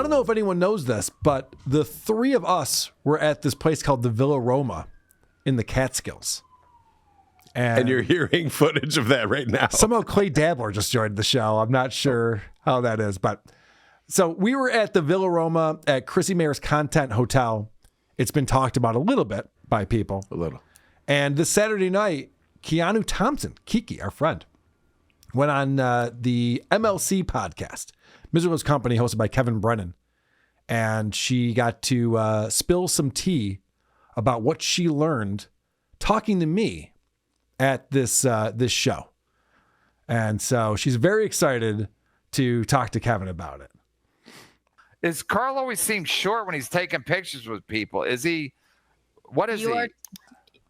don't know if anyone knows this, but the three of us were at this place called the Villa Roma in the Catskills. And you're hearing footage of that right now. Somehow Clay Dabler just joined the show. I'm not sure how that is. But so we were at the Villa Roma at Chrissie Mayr's Content Hotel. It's been talked about a little bit by people. A little. And this Saturday night, Keanu Thompson, Kiki, our friend, went on the MLC podcast, Miserable's Company, hosted by Kevin Brennan. And she got to spill some tea about what she learned talking to me at this show. And so she's very excited to talk to Kevin about it. Is Carl always seems short when he's taking pictures with people? Is he? What is he?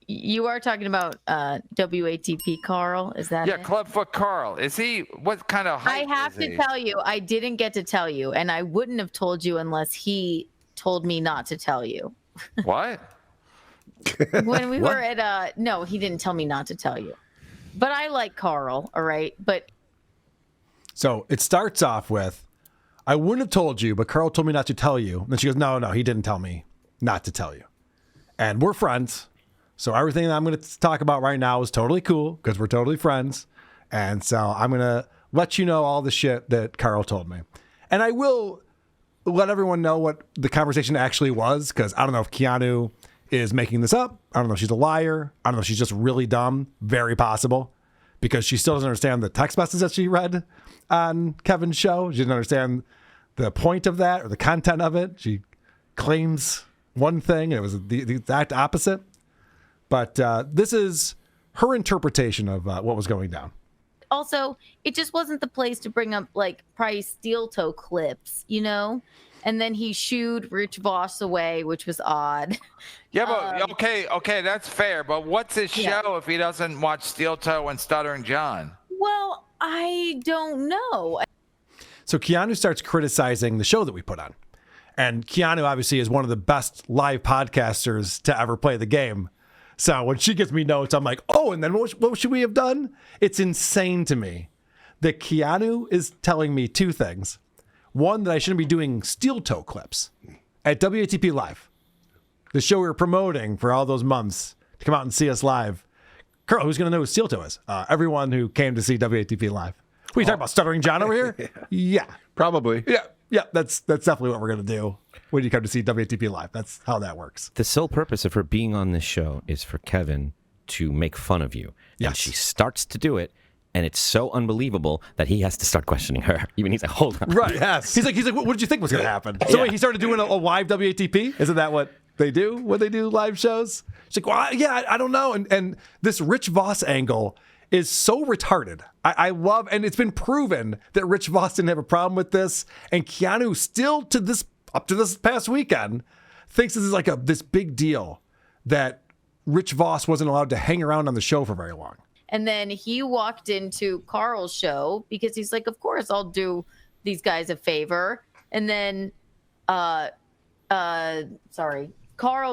You are talking about WATP Carl, is that it? Clubfoot Carl. Is he? What kind of height I have to tell you, I didn't get to tell you, and I wouldn't have told you unless he told me not to tell you. What? When we were at no, he didn't tell me not to tell you. But I like Carl, all right? But so it starts off with, I wouldn't have told you, but Carl told me not to tell you. And then she goes, no, he didn't tell me not to tell you. And we're friends. So everything that I'm going to talk about right now is totally cool because we're totally friends. And so I'm going to let you know all the shit that Carl told me. And I will let everyone know what the conversation actually was, because I don't know if Keanu is making this up. I don't know if she's a liar. I don't know if she's just really dumb. Very possible, because she still doesn't understand the text message that she read on Kevin's show. She didn't understand the point of that or the content of it. She claims one thing, and it was the exact opposite. But this is her interpretation of what was going down. also, it just wasn't the place to bring up like Price steel toe clips, you know? And then he shooed Rich Voss away, which was odd. Yeah, but okay, that's fair. But what's his show if he doesn't watch Steel Toe and Stuttering John? Well, I don't know. So Keanu starts criticizing the show that we put on. And Keanu obviously is one of the best live podcasters to ever play the game. So when she gives me notes, I'm like, oh, and then what should we have done? It's insane to me that Keanu is telling me two things. One, that I shouldn't be doing steel toe clips at WATP Live, the show we were promoting for all those months to come out and see us live. Carl, who's going to know who steel toe is? Everyone who came to see WATP Live. What are you talking about, Stuttering John over here? Yeah. Probably. Yeah, that's definitely what we're going to do when you come to see WATP Live. That's how that works. The sole purpose of her being on this show is for Kevin to make fun of you. Yes. And she starts to do it, and it's so unbelievable that he has to start questioning her. Even he's like, hold on. Right. Yes. He's like, what did you think was going to happen? So wait, he started doing a live WATP? Isn't that what they do when they do live shows? She's like, well, yeah, I don't know. And this Rich Voss angle is so retarded. I love, and it's been proven that Rich Voss didn't have a problem with this. And Keanu still up to this past weekend thinks this is like this big deal that Rich Voss wasn't allowed to hang around on the show for very long. And then he walked into Carl's show because he's like, of course, I'll do these guys a favor. And then, Carl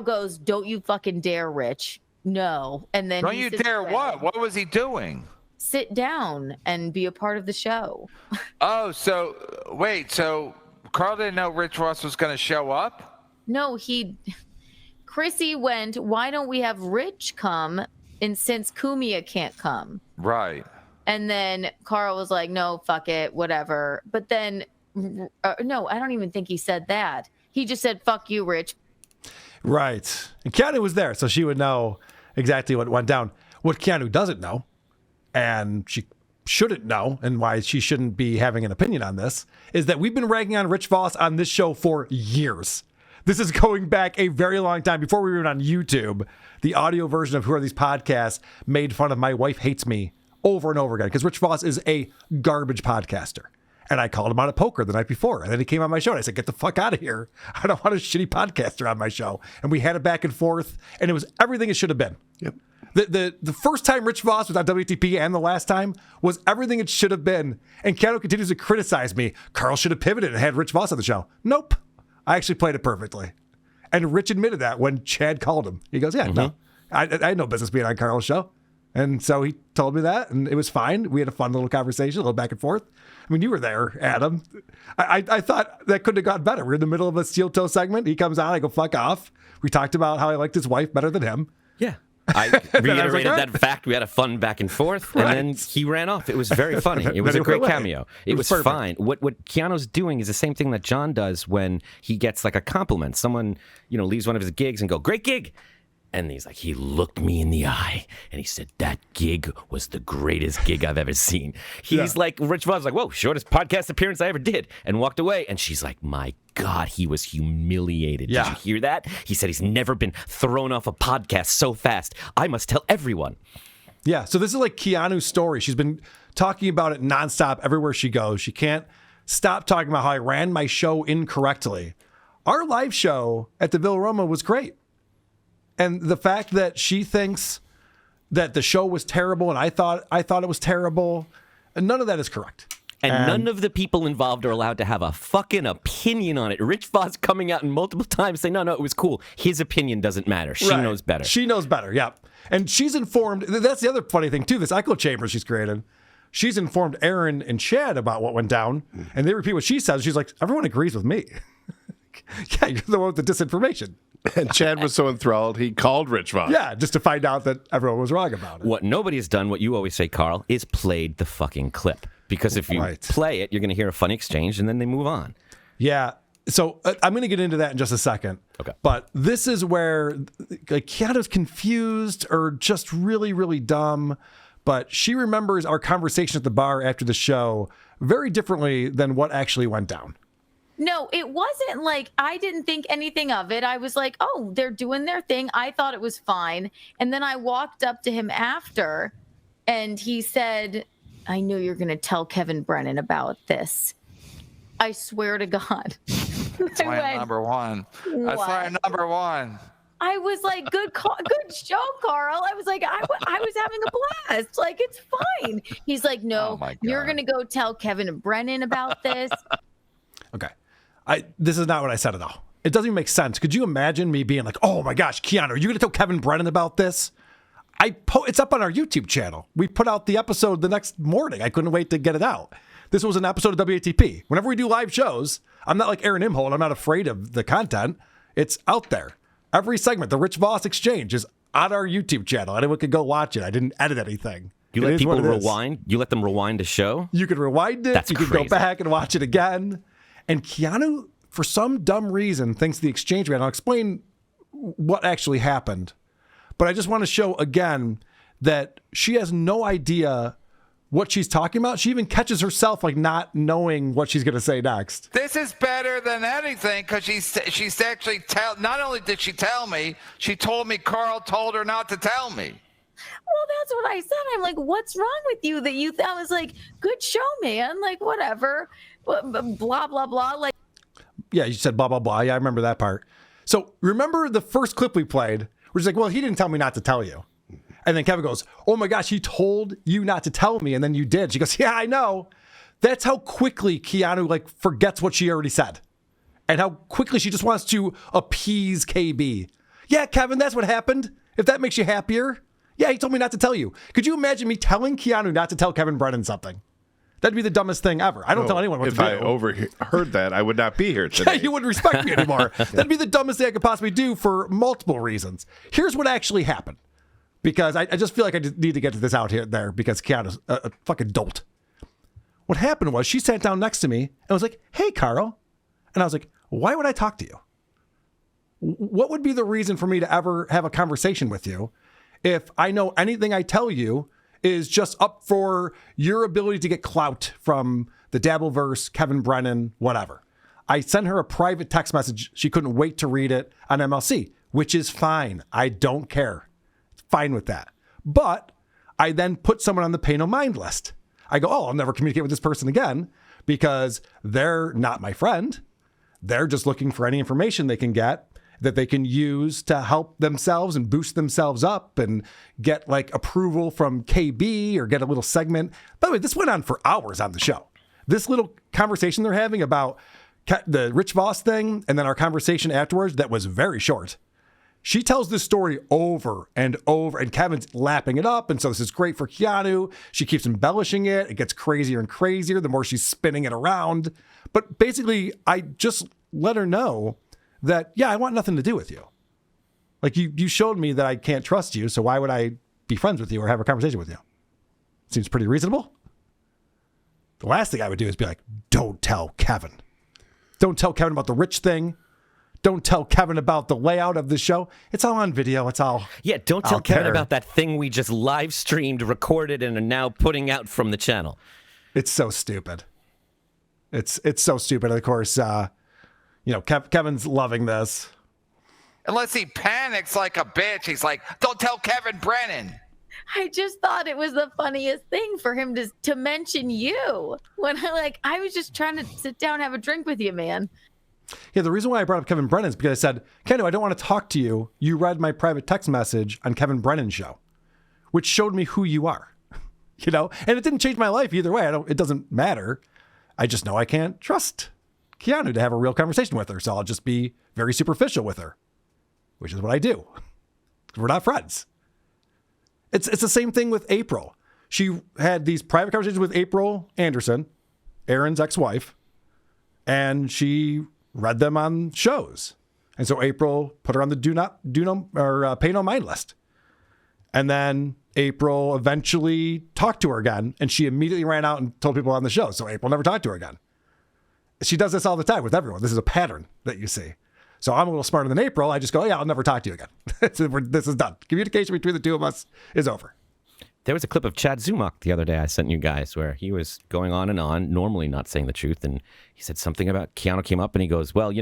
goes, don't you fucking dare, Rich. No. And then don't you dare what? What was he doing? Sit down and be a part of the show. Oh, so Carl didn't know Rich Ross was going to show up? No, Chrissy went, why don't we have Rich come? And since Kumia can't come. Right. And then Carl was like, no, fuck it, whatever. But then, no, I don't even think he said that. He just said, fuck you, Rich. Right. And Keanu was there, so she would know exactly what went down. What Keanu doesn't know, and she shouldn't know, and why she shouldn't be having an opinion on this, is that we've been ragging on Rich Voss on this show for years. This is going back a very long time. Before we were on YouTube, the audio version of Who Are These Podcasts made fun of My Wife Hates Me over and over again, because Rich Voss is a garbage podcaster. And I called him out at poker the night before. And then he came on my show and I said, get the fuck out of here. I don't want a shitty podcaster on my show. And we had it back and forth. And it was everything it should have been. Yep. The first time Rich Voss was on WTP and the last time was everything it should have been. And Keanu continues to criticize me. Carl should have pivoted and had Rich Voss on the show. Nope. I actually played it perfectly. And Rich admitted that when Chad called him. He goes, yeah, no. I had no business being on Carl's show. And so he told me that, and it was fine. We had a fun little conversation, a little back and forth. I mean, you were there, Adam. I thought that couldn't have gone better. We're in the middle of a steel toe segment. He comes on. I go, fuck off. We talked about how I liked his wife better than him. Yeah. I reiterated that fact. We had a fun back and forth, and then he ran off. It was very funny. It was a great cameo. It was fine. What Keanu's doing is the same thing that John does when he gets like a compliment. Someone, leaves one of his gigs and go, great gig. And he's like, he looked me in the eye and he said, that gig was the greatest gig I've ever seen. He's like, Rich Voss, like, whoa, shortest podcast appearance I ever did. And walked away. And she's like, my God, he was humiliated. Yeah. Did you hear that? He said he's never been thrown off a podcast so fast. I must tell everyone. Yeah. So this is like Keanu's story. She's been talking about it nonstop everywhere she goes. She can't stop talking about how I ran my show incorrectly. Our live show at the Villa Roma was great. And the fact that she thinks that the show was terrible and I thought it was terrible, none of that is correct. And none of the people involved are allowed to have a fucking opinion on it. Rich Voss coming out and multiple times saying, no, it was cool. His opinion doesn't matter. She knows better. She knows better, yeah. And she's informed. That's the other funny thing, too, this echo chamber she's created. She's informed Aaron and Chad about what went down, and they repeat what she says. She's like, everyone agrees with me. Yeah, you're the one with the disinformation. And Chad was so enthralled, he called Rich Voss. Yeah, just to find out that everyone was wrong about it. What nobody has done, what you always say, Carl, is played the fucking clip. Because if you play it, you're going to hear a funny exchange, and then they move on. Yeah. So I'm going to get into that in just a second. Okay. But this is where Keanu's confused or just really, really dumb. But she remembers our conversation at the bar after the show very differently than what actually went down. No, it wasn't like I didn't think anything of it. I was like, oh, they're doing their thing. I thought it was fine. And then I walked up to him after and he said, I knew you're going to tell Kevin Brennan about this. I swear to God. That's my number one. That's my number one. I was like, good show, Carl. I was like, I was having a blast. Like, it's fine. He's like, no, you're going to go tell Kevin Brennan about this. Okay. This is not what I said at all. It doesn't even make sense. Could you imagine me being like, oh my gosh, Keanu, are you going to tell Kevin Brennan about this? It's up on our YouTube channel. We put out the episode the next morning. I couldn't wait to get it out. This was an episode of WATP. Whenever we do live shows, I'm not like Aaron Imholt. I'm not afraid of the content. It's out there. Every segment, the Rich Voss exchange is on our YouTube channel. Anyone could go watch it. I didn't edit anything. You let people rewind? You let them rewind a show? You could rewind it. That's you could crazy. Go back and watch it again. And Keanu, for some dumb reason, thinks the exchange ran. I'll explain what actually happened. But I just want to show again that she has no idea what she's talking about. She even catches herself like not knowing what she's going to say next. This is better than anything because she's actually not only did she tell me, she told me Carl told her not to tell me. Well, that's what I said. I'm like, what's wrong with you that you I was like, good show, man. Like, whatever. Blah, blah, blah. Like, yeah, you said blah, blah, blah. Yeah, I remember that part. So remember the first clip we played where she's like, well, he didn't tell me not to tell you. And then Kevin goes, oh my gosh, he told you not to tell me. And then you did. She goes, yeah, I know. That's how quickly Keanu like forgets what she already said. And how quickly she just wants to appease KB. Yeah, Kevin, that's what happened. If that makes you happier. Yeah, he told me not to tell you. Could you imagine me telling Keanu not to tell Kevin Brennan something? That'd be the dumbest thing ever. I don't tell anyone what to do. If I overheard that, I would not be here today. Yeah, you wouldn't respect me anymore. That'd be the dumbest thing I could possibly do for multiple reasons. Here's what actually happened. Because I just feel like I just need to get this out here there because Keanu's a fucking dolt. What happened was she sat down next to me and was like, hey, Carl. And I was like, why would I talk to you? What would be the reason for me to ever have a conversation with you if I know anything I tell you is just up for your ability to get clout from the Dabbleverse, Kevin Brennan, whatever. I sent her a private text message. She couldn't wait to read it on MLC, which is fine. I don't care. It's fine with that. But I then put someone on the pay no mind list. I go, I'll never communicate with this person again because they're not my friend. They're just looking for any information they can get that they can use to help themselves and boost themselves up and get like approval from KB or get a little segment. By the way, this went on for hours on the show. This little conversation they're having about the Rich Voss thing and then our conversation afterwards that was very short She tells this story over and over, and Kevin's lapping it up. And so this is great for Keanu. She keeps embellishing it. It gets crazier and crazier the more she's spinning it around. But basically, I just let her know that, yeah, I want nothing to do with you. Like, you showed me that I can't trust you, so why would I be friends with you or have a conversation with you? Seems pretty reasonable. The last thing I would do is be like, don't tell Kevin. Don't tell Kevin about the rich thing. Don't tell Kevin about the layout of the show. It's all on video. It's all. Yeah, don't tell Kevin about that thing we just live streamed, recorded, and are now putting out from the channel. It's so stupid. It's so stupid. Of course, Kevin's loving this. Unless he panics like a bitch. He's like, don't tell Kevin Brennan. I just thought it was the funniest thing for him to mention you. When I was just trying to sit down and have a drink with you, man. Yeah, the reason why I brought up Kevin Brennan is because I said, Keanu, I don't want to talk to you. You read my private text message on Kevin Brennan's show, which showed me who you are. And it didn't change my life either way. It doesn't matter. I just know I can't trust Keanu to have a real conversation with her. So I'll just be very superficial with her, which is what I do. We're not friends. It's the same thing with April. She had these private conversations with April Anderson, Aaron's ex-wife, and she read them on shows. And so April put her on the pay no mind list. And then April eventually talked to her again, and she immediately ran out and told people on the show. So April never talked to her again. She does this all the time with everyone. This is a pattern that you see. So I'm a little smarter than April. I just go, yeah, I'll never talk to you again. This is done. Communication between the two of us is over. There was a clip of Chad Zumach the other day I sent you guys where he was going on and on, normally not saying the truth. And he said something about Keanu came up and he goes, well,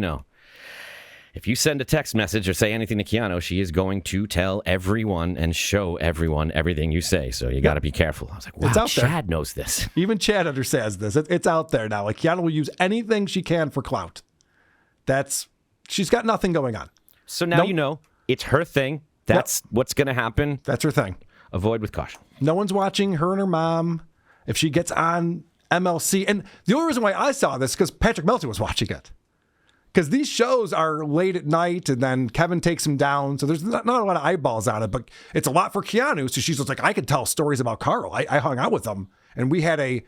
if you send a text message or say anything to Keanu, she is going to tell everyone and show everyone everything you say. So you got to be careful. I was like, wow, Chad knows this. Even Chad understands this. It's out there now. Like, Keanu will use anything she can for clout. She's got nothing going on. So now it's her thing. That's what's going to happen. That's her thing. Avoid with caution. No one's watching her and her mom. If she gets on MLC. And the only reason why I saw this is because Patrick Melton was watching it. Because these shows are late at night and then Kevin takes him down. So there's not a lot of eyeballs on it, but it's a lot for Keanu. So she's just like, I could tell stories about Carl. I hung out with him and we had a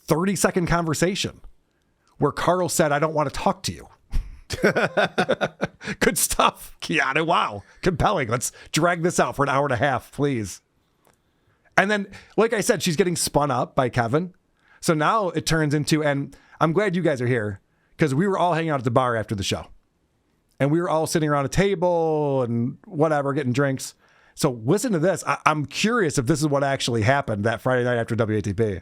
30-second conversation where Carl said, I don't want to talk to you. Good stuff, Keanu. Wow. Compelling. Let's drag this out for an hour and a half, please. And then, like I said, she's getting spun up by Kevin. So now it turns into, and I'm glad you guys are here because we were all hanging out at the bar after the show. And we were all sitting around a table and whatever, getting drinks. So listen to this. I'm curious if this is what actually happened that Friday night after WATP.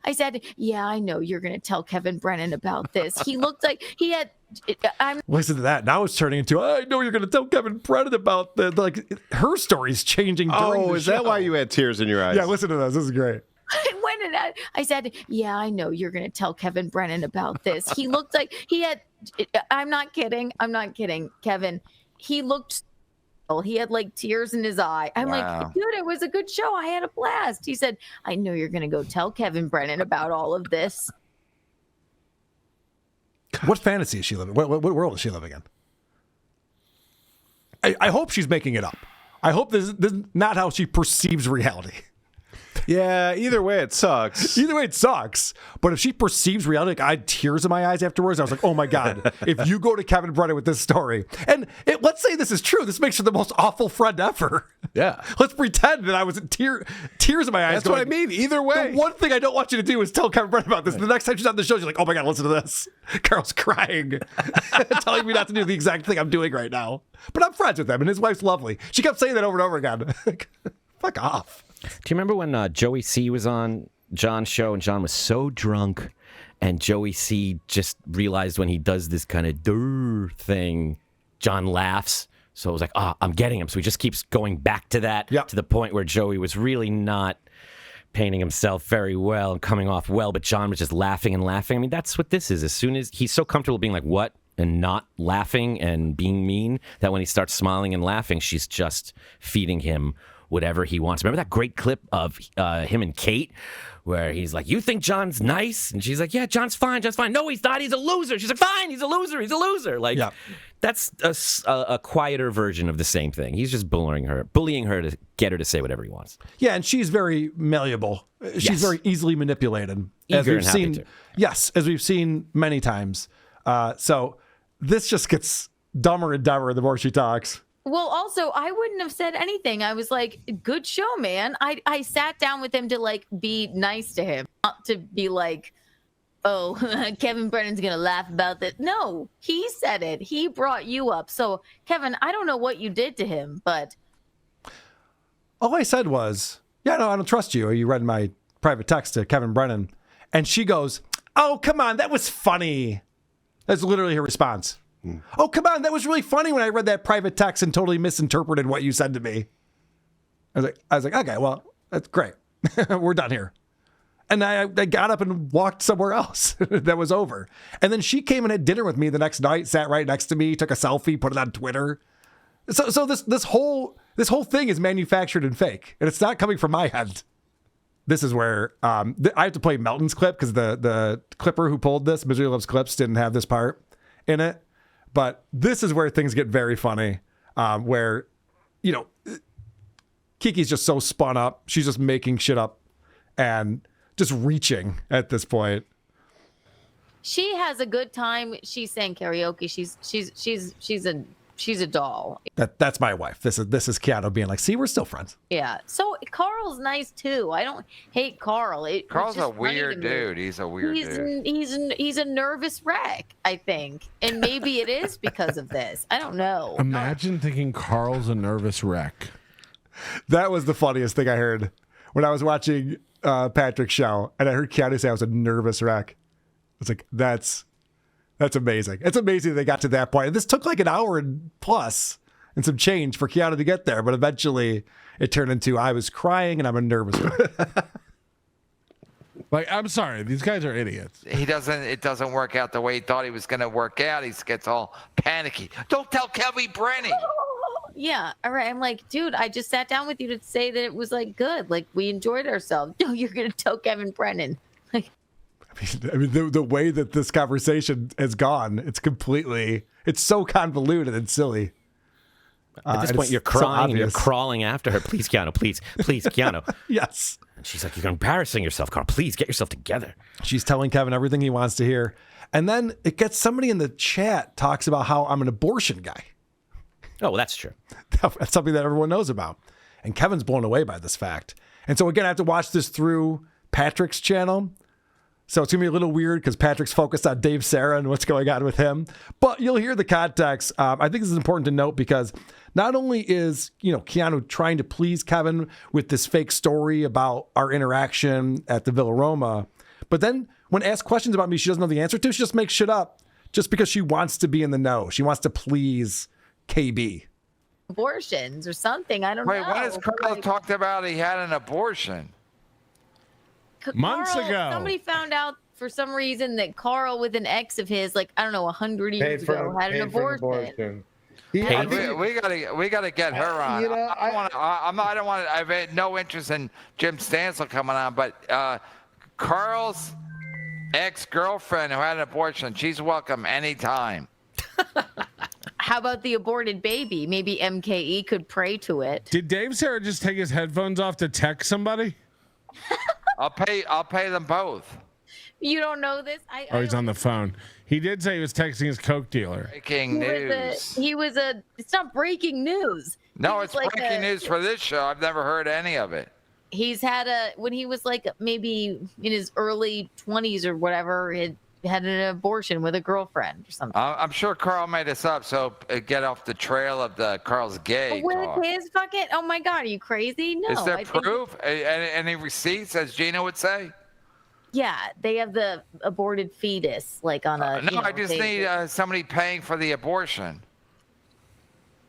I said, yeah, I know you're going to tell Kevin Brennan about this. He looked like he had... Listen to that. Now it's turning into, I know you're going to tell Kevin Brennan about the... Like, her story's changing during the is show. that why you had tears in your eyes? Yeah, listen to this. This is great. I said, yeah, I know you're going to tell Kevin Brennan about this. He looked like he had... I'm not kidding, Kevin. He looked... He had like tears in his eye. I'm like, dude, it was a good show. I had a blast. He said, I know you're going to go tell Kevin Brennan about all of this. What fantasy is she living? What world is she living in? I hope she's making it up. I hope this is not how she perceives reality. Yeah, either way it sucks. But if she perceives reality, like I had tears in my eyes afterwards. I was like, oh my God, if you go to Kevin Brennan with this story, and let's say this is true, this makes her the most awful friend ever. Yeah. Let's pretend that I was tears in my eyes. That's what I mean. Either way. The one thing I don't want you to do is tell Kevin Brennan about this. Right. The next time she's on the show, she's like, oh my God, listen to this. Carl's crying, telling me not to do the exact thing I'm doing right now. But I'm friends with him, and his wife's lovely. She kept saying that over and over again. Fuck off. Do you remember when Joey C was on John's show and John was so drunk and Joey C just realized when he does this kind of thing, John laughs. So it was like, I'm getting him. So he just keeps going back to that to the point where Joey was really not painting himself very well and coming off well, but John was just laughing and laughing. I mean, that's what this is. As soon as he's so comfortable being like, what? And not laughing and being mean, that when he starts smiling and laughing, she's just feeding him whatever he wants. Remember that great clip of him and Kate where he's like, you think John's nice? And she's like, yeah, John's fine. No, he's not. He's a loser. She's like, fine, he's a loser. Like, That's a quieter version of the same thing. He's just bullying her to get her to say whatever he wants. Yeah, and she's very malleable. She's very easily manipulated. Eager and happy to. Yes, as we've seen many times. So this just gets dumber and dumber the more she talks. Well, also, I wouldn't have said anything. I was like, good show, man. I sat down with him to, like, be nice to him, not to be like, oh, Kevin Brennan's going to laugh about this. No, he said it. He brought you up. So, Kevin, I don't know what you did to him, but. All I said was, yeah, no, I don't trust you. You read my private text to Kevin Brennan. And she goes, oh, come on, that was funny. That's literally her response. Oh, come on, that was really funny when I read that private text and totally misinterpreted what you said to me. I was like, okay, well, that's great. We're done here. And I got up and walked somewhere else. That was over. And then she came and had dinner with me the next night, sat right next to me, took a selfie, put it on Twitter. So this whole thing is manufactured and fake, and it's not coming from my head. This is where I have to play Melton's clip because the clipper who pulled this, Misery Loves Clips, didn't have this part in it. But this is where things get very funny, where, you know, Kiki's just so spun up. She's just making shit up and just reaching at this point. She has a good time. She's saying karaoke. She's a doll. That's my wife. This is Keanu being like, see, we're still friends. Yeah. So Carl's nice too. I don't hate Carl. Carl's a weird dude. He's a weird dude. He's a nervous wreck, I think. And maybe it is because of this. I don't know. Imagine thinking Carl's a nervous wreck. That was the funniest thing I heard when I was watching Patrick's show, and I heard Keanu say I was a nervous wreck. I was like, that's amazing. It's amazing they got to that point. And this took like an hour and plus and some change for Keanu to get there, but eventually it turned into I was crying and I'm a nervous wreck. Like, I'm sorry, these guys are idiots. It doesn't work out the way he thought he was going to work out. He gets all panicky. Don't tell Kevin Brennan. Yeah, all right. I'm like, dude, I just sat down with you to say that it was like good. Like we enjoyed ourselves. No, you're going to tell Kevin Brennan. Like, I mean, the way that this conversation has gone, it's so convoluted and silly. At this point, you're crying and you're crawling after her. Please, Keanu, please, Keanu. Yes. And she's like, you're embarrassing yourself, Carl. Please get yourself together. She's telling Kevin everything he wants to hear. And then it gets somebody in the chat talks about how I'm an abortion guy. Oh, well, that's true. That's something that everyone knows about. And Kevin's blown away by this fact. And so, again, I have to watch this through Patrick's channel. So it's going to be a little weird because Patrick's focused on Dave Sarah and what's going on with him. But you'll hear the context. I think this is important to note because not only is, Keanu trying to please Kevin with this fake story about our interaction at the Villa Roma, but then when asked questions about me she doesn't know the answer to, she just makes shit up just because she wants to be in the know. She wants to please KB. Abortions or something. I don't know. Wait, when has Carl talked about he had an abortion? Months ago. Somebody found out for some reason that Carl with an ex of his, like, I don't know, 100 years ago, had an abortion. We gotta get her on. I don't want. I've had no interest in Jim Stansel coming on, but Carl's ex-girlfriend who had an abortion, she's welcome anytime. How about the aborted baby? Maybe MKE could pray to it. Did Dave Sarah just take his headphones off to text somebody? I'll pay them both. You don't know this? He's on the phone. He did say he was texting his Coke dealer. Breaking news. It's not breaking news. No, it's like breaking news for this show. I've never heard any of it. He's had when he was like maybe in his early 20s or whatever, had an abortion with a girlfriend or something. I'm sure Carl made this up, so get off the trail of Carl's gay with talk. His fucking, oh my God, are you crazy? No. Is there proof? Any receipts, as Gina would say? Yeah, they have the aborted fetus, like on a. No, I just need somebody paying for the abortion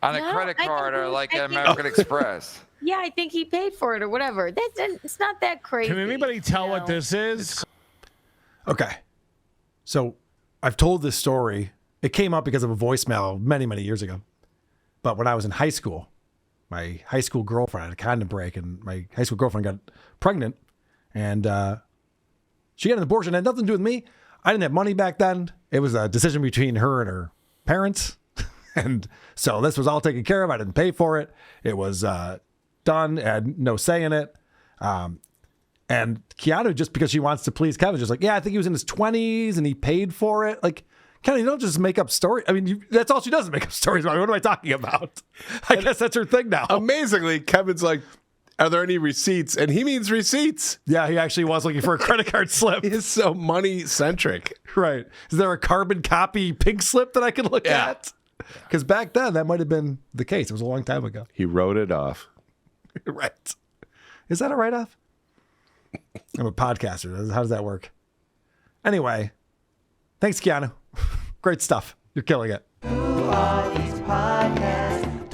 on a credit card or like American Express. Yeah, I think he paid for it or whatever. It's not that crazy. Can anybody tell what this is? Okay. So I've told this story. It came up because of a voicemail many, many years ago. But when I was in high school, my high school girlfriend had a condom break, and my high school girlfriend got pregnant, and she got an abortion. It had nothing to do with me. I didn't have money back then. It was a decision between her and her parents. And so this was all taken care of. I didn't pay for it. It was done. I had no say in it. And Keanu, just because she wants to please Kevin, just like, yeah, I think he was in his 20s and he paid for it. Like, Keanu, you don't just make up stories. I mean, that's all she does is make up stories. What am I talking about? I guess that's her thing now. Amazingly, Kevin's like, are there any receipts? And he means receipts. Yeah, he actually was looking for a credit card slip. He is so money-centric. Right. Is there a carbon copy pink slip that I can look at? Because back then, that might have been the case. It was a long time ago. He wrote it off. Right. Is that a write-off? I'm a podcaster. How does that work? Anyway, thanks, Keanu. Great stuff. You're killing it. Who are these podcasts?